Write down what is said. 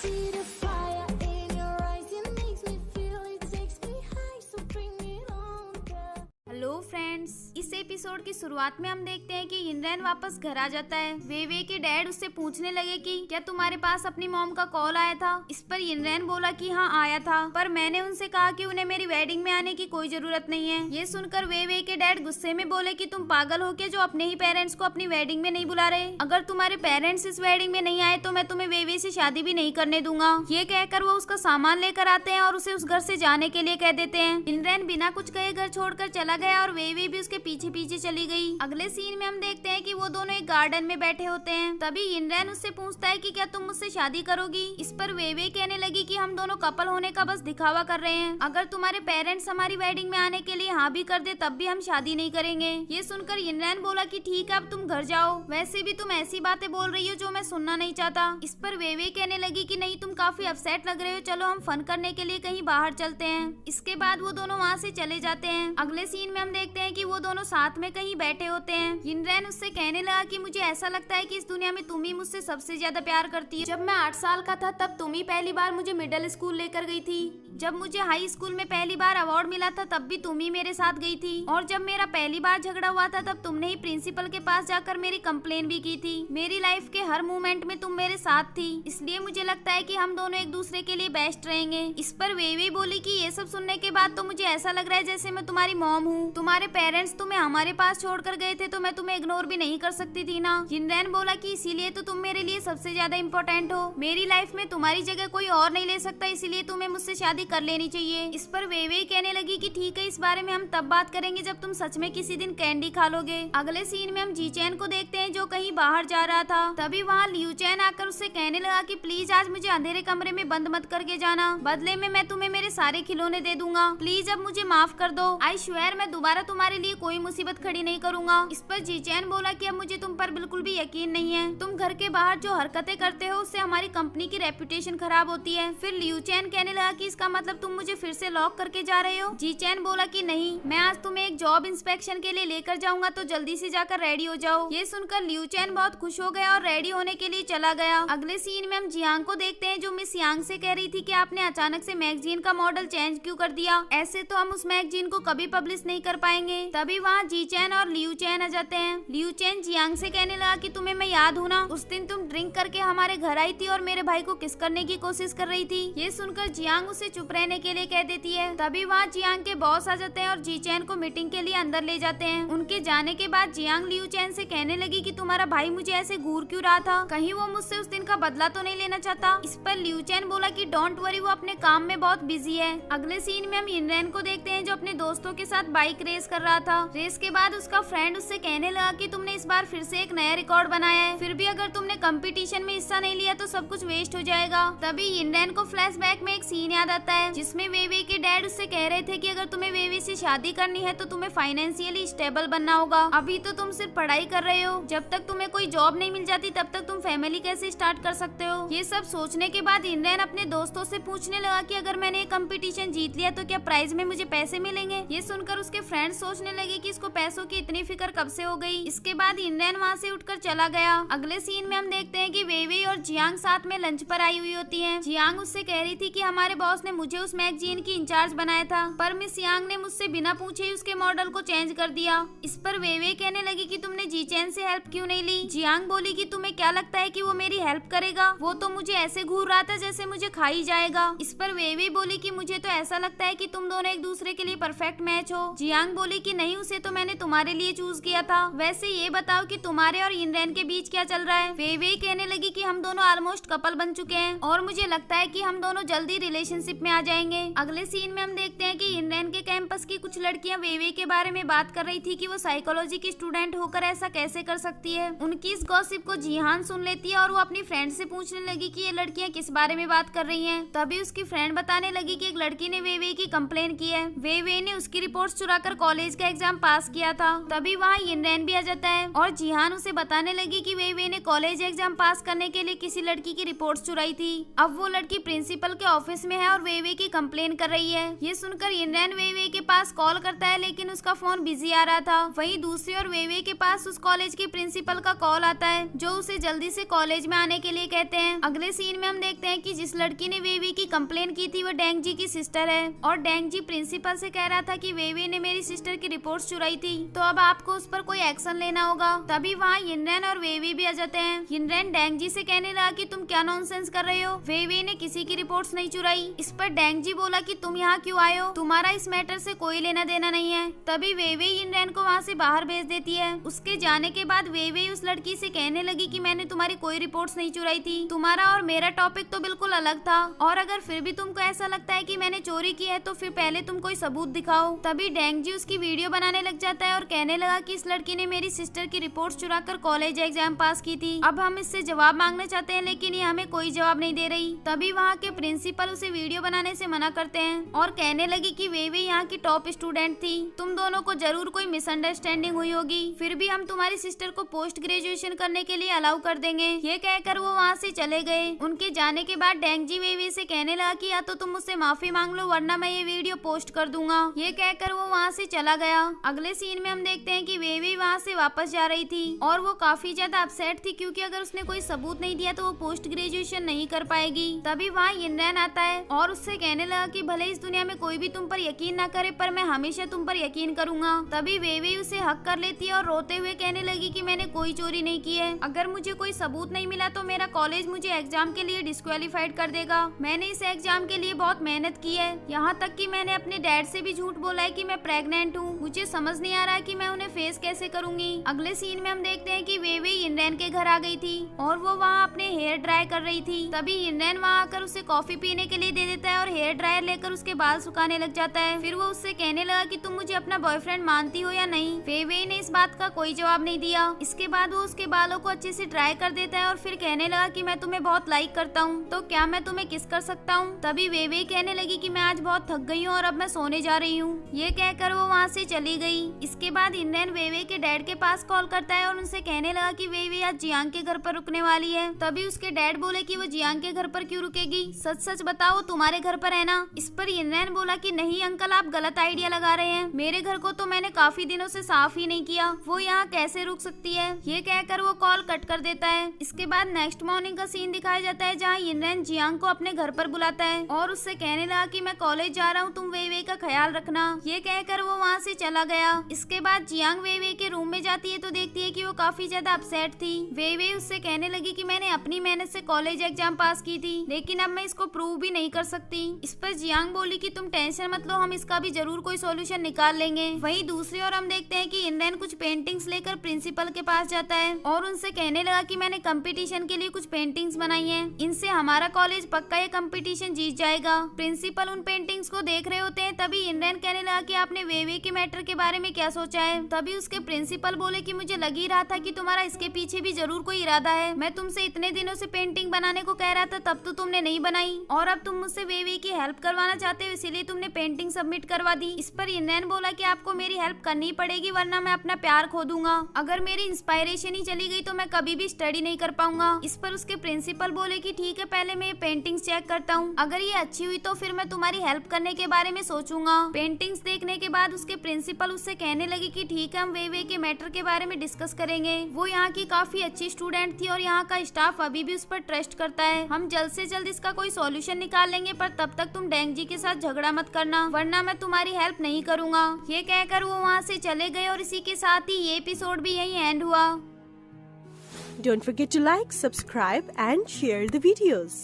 see the fire in your eyes. It makes me feel, it takes me high. So bring it on, girl. Hello friends, इस episode की शुरुआत में हम देखते हैं कि यिनरैन वापस घर आ जाता है। वे के डैड उससे पूछने लगे कि क्या तुम्हारे पास अपनी मॉम का कॉल आया था। इस पर यिनरैन बोला कि हाँ आया था, पर मैंने उनसे कहा कि उन्हें मेरी वेडिंग में आने की कोई जरूरत नहीं है। ये सुनकर वे के डैड गुस्से में बोले कि तुम पागल हो के जो अपने ही पेरेंट्स को अपनी वेडिंग में नहीं बुला रहे। अगर तुम्हारे पेरेंट्स इस वेडिंग में नहीं आए तो मैं तुम्हें वे से शादी भी नहीं करने दूंगा। ये कहकर वो उसका सामान लेकर आते हैं और उसे उस घर से जाने के लिए कह देते हैं। यिनरैन बिना कुछ कहे घर छोड़कर चला गया और वे भी उसके पीछे पीछे चली गई। अगले सीन में हम देखते हैं कि वो दोनों एक गार्डन में बैठे होते हैं। तभी यिनरैन उससे पूछता है कि क्या तुम मुझसे शादी करोगी। इस पर वे कहने लगी कि हम दोनों कपल होने का बस दिखावा कर रहे हैं। अगर तुम्हारे पेरेंट्स हमारी वेडिंग में आने के लिए हाँ भी कर दे तब भी हम शादी नहीं करेंगे। ये सुनकर यिनरैन बोला कि ठीक है अब तुम घर जाओ, वैसे भी तुम ऐसी बातें बोल रही हो जो मैं सुनना नहीं चाहता। इस पर वे कहने लगी कि नहीं तुम काफी अपसेट लग रहे हो, चलो हम फन करने के लिए कहीं बाहर चलते हैं। इसके बाद वो दोनों वहाँ से चले जाते हैं। अगले सीन में हम देखते हैं कि वो दोनों साथ में कहीं बैठे होते हैं। यिनरैन उससे कहने लगा कि मुझे ऐसा लगता है कि इस दुनिया में तुम ही मुझसे सबसे ज्यादा प्यार करती है। जब मैं 8 साल का था तब तुम ही पहली बार मुझे मिडिल स्कूल लेकर गई थी। जब मुझे हाई स्कूल में पहली बार अवार्ड मिला था तब भी तुम ही मेरे साथ गई थी। और जब मेरा पहली बार झगड़ा हुआ था तब तुमने ही प्रिंसिपल के पास जाकर मेरी कंप्लेन भी की थी। मेरी लाइफ के हर मोमेंट में तुम मेरे साथ थी, इसलिए मुझे लगता है कि हम दोनों एक दूसरे के लिए बेस्ट रहेंगे। इस पर वे बोली कि ये सब सुनने के बाद तो मुझे ऐसा लग रहा है जैसे मैं तुम्हारी मॉम हूँ। तुम्हारे पेरेंट्स तुम्हें हमारे पास छोड़कर गए थे तो मैं तुम्हें इग्नोर भी नहीं कर सकती थी ना। यिनरैन बोला कि इसीलिए तो तुम मेरे लिए सबसे ज्यादा इम्पोर्टेंट हो। मेरी लाइफ में तुम्हारी जगह कोई और नहीं ले सकता, इसीलिए तुम्हें मुझसे शादी कर लेनी चाहिए। इस पर वे कहने लगी कि ठीक है, इस बारे में हम तब बात करेंगे जब तुम सच में किसी दिन कैंडी खा लोगे। अगले सीन में हम जी चैन को देखते हैं जो कहीं बाहर जा रहा था। तभी वहाँ लियू चैन आकर उससे कहने लगा कि प्लीज आज मुझे अंधेरे कमरे में बंद मत करके जाना, बदले में मैं तुम्हें मेरे सारे खिलौने दे दूंगा। प्लीज अब मुझे माफ कर दो। आई श्वेयर मैं दोबारा तुम्हारे लिए कोई मुसीबत खड़ी नहीं करूंगा। इस पर जी चैन बोला कि अब मुझे तुम पर बिल्कुल भी यकीन नहीं है। तुम घर के बाहर जो हरकतें करते हो उससे हमारी कंपनी की रेपुटेशन खराब होती है। फिर लियू चैन कहने लगा कि इसका मतलब तुम मुझे फिर से लॉक करके जा रहे हो। जी चैन बोला कि नहीं, मैं आज तुम्हें एक जॉब इंस्पेक्शन के लिए लेकर जाऊंगा, तो जल्दी से जाकर रेडी हो जाओ। ये सुनकर लियू चैन बहुत खुश हो गया और रेडी होने के लिए चला गया। अगले सीन में हम जियांग को देखते हैं जो मिस यांग से कह रही थी कि आपने अचानक से मैगजीन का मॉडल चेंज क्यों कर दिया, ऐसे तो हम उस मैगजीन को कभी पब्लिश नहीं कर पाएंगे। तभी वहाँ जी चैन और लियू चैन आ जाते हैं। लियू चैन जियांग से कहने लगा कि तुम्हें मैं याद हूँ ना, उस दिन तुम ड्रिंक करके हमारे घर आई थी और मेरे भाई को किस करने की कोशिश कर रही थी। ये सुनकर जियांग उसे चुप रहने के लिए कह देती है। तभी वहाँ जियांग के बॉस आ जाते हैं और जी चैन को मीटिंग के लिए अंदर ले जाते हैं। उनके जाने के बाद जियांग लियू चैन से कहने लगी कि तुम्हारा भाई मुझे ऐसे घूर क्यों रहा था, कहीं वो मुझसे उस दिन का बदला तो नहीं लेना चाहता। इस पर लियू चैन बोला कि डोंट वरी, वो अपने काम में बहुत बिजी है। अगले सीन में हम यिनरैन को देखते हैं जो अपने दोस्तों के साथ बाइक रेस कर रहा था। रेस के बाद उसका फ्रेंड उससे कहने लगा कि तुमने इस बार फिर से एक नया रिकॉर्ड बनाया है, फिर भी अगर तुमने कंपटीशन में हिस्सा नहीं लिया तो सब कुछ वेस्ट हो जाएगा। तभी यिनरैन को फ्लैशबैक में एक सीन याद आता है जिसमें वे के डैड उससे कह रहे थे कि अगर तुम्हें वे से शादी करनी है तो तुम्हें फाइनेंशियली स्टेबल बनना होगा। अभी तो तुम सिर्फ पढ़ाई कर रहे हो, जब तक तुम्हें कोई जॉब नहीं मिल जाती तब तक तुम फैमिली कैसे स्टार्ट कर सकते हो। ये सब सोचने के बाद यिनरैन अपने दोस्तों से पूछने लगा कि अगर मैंने कंपटीशन जीत लिया तो क्या प्राइज में मुझे पैसे मिलेंगे। ये सुनकर उसके फ्रेंड्स सोचने लगे कि इसको पैसों की इतनी फिक्र कब से हो गई। इसके बाद यिनरैन वहाँ से उठकर चला गया। अगले सीन में हम देखते हैं कि वे और जियांग साथ में लंच पर आई हुई होती हैं। जियांग उससे कह रही थी कि हमारे बॉस ने मुझे उस मैगजीन की इंचार्ज बनाया था, पर मिस यांग ने मुझसे बिना पूछे ही उसके मॉडल को चेंज कर दिया। इस पर वे कहने लगी कि तुमने जी चैन से हेल्प क्यों नहीं ली। जियांग बोली कि तुम्हें क्या लगता है कि वो मेरी हेल्प करेगा, वो तो मुझे ऐसे घूर रहा था जैसे मुझे खा ही जाएगा। इस पर वे बोली कि मुझे तो ऐसा लगता है कि तुम दोनों एक दूसरे के लिए परफेक्ट मैच हो। जियांग बोली कि नहीं, उसे तो मैंने तुम्हारे लिए चूज किया था। वैसे ये बताओ कि तुम्हारे और यिनरैन के बीच क्या चल रहा है। वे कहने लगी कि हम दोनों ऑलमोस्ट कपल बन चुके हैं और मुझे लगता है कि हम दोनों जल्दी रिलेशनशिप में आ जाएंगे। अगले सीन में हम देखते हैं कि यिनरैन के कैंपस की कुछ लड़कियां वे के बारे में बात कर रही थी कि वो साइकोलॉजी की स्टूडेंट होकर ऐसा कैसे कर सकती है। उनकी इस गॉसिप को जिहान सुन लेती है और वो अपनी फ्रेंड से पूछने लगी कि ये लड़कियां किस बारे में बात कर रही हैं। तभी उसकी फ्रेंड बताने लगी कि एक लड़की ने वे की कंप्लेन की है। वे ने उसकी रिपोर्ट्स चुराकर कॉलेज का एग्जाम पास पास किया था। तभी वहाँ यिनरेन भी आ जाता है और जिहान उसे बताने लगी कि वे ने कॉलेज एग्जाम पास करने के लिए किसी लड़की की रिपोर्ट्स चुराई थी। अब वो लड़की प्रिंसिपल के ऑफिस में है और वे की कंप्लेन कर रही है। ये सुनकर यिनरेन वे के पास कॉल करता है, लेकिन उसका फोन बिजी आ रहा था। वहीं दूसरी ओर वे के पास उस कॉलेज के प्रिंसिपल का कॉल आता है, जो उसे जल्दी से कॉलेज में आने के लिए कहते हैं। अगले सीन में हम देखते हैं कि जिस लड़की ने वे की कंप्लेन की थी वो डेंग जी की सिस्टर है और डेंग जी प्रिंसिपल से कह रहा था कि वे ने मेरी सिस्टर की रिपोर्ट्स चुराई थी, तो अब आपको उस पर कोई एक्शन लेना होगा। तभी वहाँ यिनरेन और वे भी आ जाते हैं। यिनरेन डेंग जी से कहने लगा कि तुम क्या नॉनसेंस कर रहे हो, वे ने किसी की रिपोर्ट्स नहीं चुराई। इस पर डेंग जी बोला कि तुम यहाँ क्यों आए हो, तुम्हारा इस मैटर से कोई लेना देना नहीं है। तभी वे यिनरेन को वहाँ से बाहर भेज देती है। उसके जाने के बाद वे उस लड़की से कहने लगी कि मैंने तुम्हारी कोई रिपोर्ट्स नहीं चुराई थी, तुम्हारा और मेरा टॉपिक तो बिल्कुल अलग था, और अगर फिर भी तुमको ऐसा लगता है कि मैंने चोरी की है तो फिर पहले तुम कोई सबूत दिखाओ। तभी डेंग जी उसकी वीडियो बनाने लग जाता है और कहने लगा कि इस लड़की ने मेरी सिस्टर की रिपोर्ट्स चुराकर कॉलेज एग्जाम पास की थी, अब हम इससे जवाब मांगना चाहते हैं, लेकिन ये हमें कोई जवाब नहीं दे रही। तभी वहाँ के प्रिंसिपल उसे वीडियो बनाने से मना करते हैं और कहने लगी कि वे यहाँ की टॉप स्टूडेंट थी, तुम दोनों को जरूर कोई मिसअंडरस्टैंडिंग हुई होगी, फिर भी हम तुम्हारी सिस्टर को पोस्ट ग्रेजुएशन करने के लिए अलाउ कर देंगे। ये कहकर वो वहाँ से चले गए। उनके जाने के बाद डेंग जी वे से कहने लगा कि या तो तुम मुझसे माफी मांग लो वरना मैं ये वीडियो पोस्ट कर दूंगा। ये कहकर वो वहाँ से चला गया। अगले सीन में हम देखते हैं कि वे वहाँ से वापस जा रही थी और वो काफी ज्यादा अपसेट थी, क्योंकि अगर उसने कोई सबूत नहीं दिया तो वो पोस्ट ग्रेजुएशन नहीं कर पाएगी। तभी वहाँ यिनरेन आता है और उससे कहने लगा कि भले इस दुनिया में कोई भी तुम पर यकीन ना करे, पर मैं हमेशा तुम पर यकीन करूंगा। तभी वे उसे हक कर लेती है और रोते हुए कहने लगी कि मैंने कोई चोरी नहीं की है, अगर मुझे कोई सबूत नहीं मिला तो मेरा कॉलेज मुझे एग्जाम के लिए डिस्क्वालीफाइड कर देगा। मैंने इस एग्जाम के लिए बहुत मेहनत की है, यहाँ तक कि मैंने अपने डैड से भी झूठ बोला है कि मैं प्रेग्नेंट हूँ। मुझे समझ नहीं आ रहा है कि मैं उन्हें फेस कैसे करूंगी। अगले सीन में हम देखते हैं कि वे यिनरेन के घर आ गई थी और वो वहाँ अपने हेयर ड्राई कर रही थी। तभी यिनरेन वहाँ आकर उसे कॉफी पीने के लिए दे देता है और हेयर ड्रायर लेकर उसके बाल सुखाने लग जाता है। फिर वो उससे कहने लगा कि तुम मुझे अपना बॉयफ्रेंड मानती हो या नहीं। वे ने इस बात का कोई जवाब नहीं दिया। इसके बाद वो उसके बालों को अच्छे से ड्राई कर देता है और फिर कहने लगा कि मैं तुम्हें बहुत लाइक करता हूँ, तो क्या मैं तुम्हें किस कर सकता हूँ। तभी वे कहने लगी कि मैं आज बहुत थक गई हूँ और अब मैं सोने जा रही हूँ। ये कहकर वो वहाँ से चली गई। इसके बाद यिनरेन वे के डैड के पास कॉल करता है और उनसे कहने लगा कि वे आज जियांग के घर पर रुकने वाली है। तभी उसके डैड बोले कि वो जियांग के घर पर क्यों रुकेगी, सच सच बताओ तुम्हारे घर पर है ना। इस पर यिनरेन बोला कि नहीं अंकल, आप गलत आइडिया लगा रहे हैं, मेरे घर को तो मैंने काफी दिनों से साफ ही नहीं किया, वो यहाँ कैसे रुक सकती है। ये कहकर वो कॉल कट कर देता है। इसके बाद नेक्स्ट मॉर्निंग का सीन दिखाया जाता है, जहाँ यिनरेन जियांग को अपने घर पर बुलाता है और उससे कहने लगा कि मैं कॉलेज जा रहा हूँ, तुम वे का ख्याल रखना। ये कहकर वो वहाँ से चला गया। इसके बाद जियांग वे के रूम में जाती है तो देखती है कि वो काफी ज्यादा अपसेट थी। वे उससे कहने लगी कि मैंने अपनी मेहनत से कॉलेज एग्जाम पास की थी, लेकिन अब मैं इसको प्रूव भी नहीं कर सकती। इस पर जियांग बोली कि तुम टेंशन मत लो, हम इसका भी जरूर कोई सॉल्यूशन निकाल लेंगे। वहीं दूसरी ओर हम देखते हैं कि यिनरेन कुछ पेंटिंग्स लेकर प्रिंसिपल के पास जाता है और उनसे कहने लगा कि मैंने कंपटीशन के लिए कुछ पेंटिंग्स बनाई हैं, इनसे हमारा कॉलेज पक्का ये कंपटीशन जीत जाएगा। प्रिंसिपल उन पेंटिंग्स को देख रहे होते हैं। तभी यिनरेन कहने लगा कि आपने वे के मैटर के बारे में क्या सोचा है। तभी उसके प्रिंसिपल बोले कि मुझे लग ही रहा था कि तुम्हारा इसके पीछे भी जरूर कोई इरादा है, मैं तुमसे इतने दिनों से पेंटिंग बनाने को कह रहा था, तब तो तुमने नहीं बनाई, और अब तुम मुझसे वे की हेल्प करवाना चाहते हो, इसीलिए तुमने पेंटिंग सबमिट करवा दी। इस पर यिनरेन बोला कि आपको मेरी हेल्प करनी पड़ेगी वरना मैं अपना प्यार खो दूंगा, अगर मेरी इंस्पायरेशन ही चली गई तो मैं कभी भी स्टडी नहीं कर पाऊंगा। इस पर उसके प्रिंसिपल बोले कि ठीक है, पहले मैं पेंटिंग्स चेक करता हूँ, अगर ये अच्छी हुई तो फिर मैं तुम्हारी हेल्प करने के बारे में सोचूंगा। पेंटिंग्स देखने के बाद उसके प्रिंसिपल उससे कहने लगे कि ठीक है, हम वे के मैटर के बारे में डिस्कस करेंगे। वो यहाँ की काफी अच्छी स्टूडेंट थी और यहाँ का स्टाफ अभी भी उस पर ट्रस्ट करता है, हम जल्द से जल्द इसका कोई सॉल्यूशन निकाल लेंगे, पर तब तक तुम डेंग जी के साथ झगड़ा मत करना वरना मैं तुम्हारी हेल्प नहीं करूँगा। ये कहकर वो वहाँ से चले गए और इसी के साथ ही ये एपिसोड भी यही एंड हुआ। Don't forget to like, subscribe and share the videos.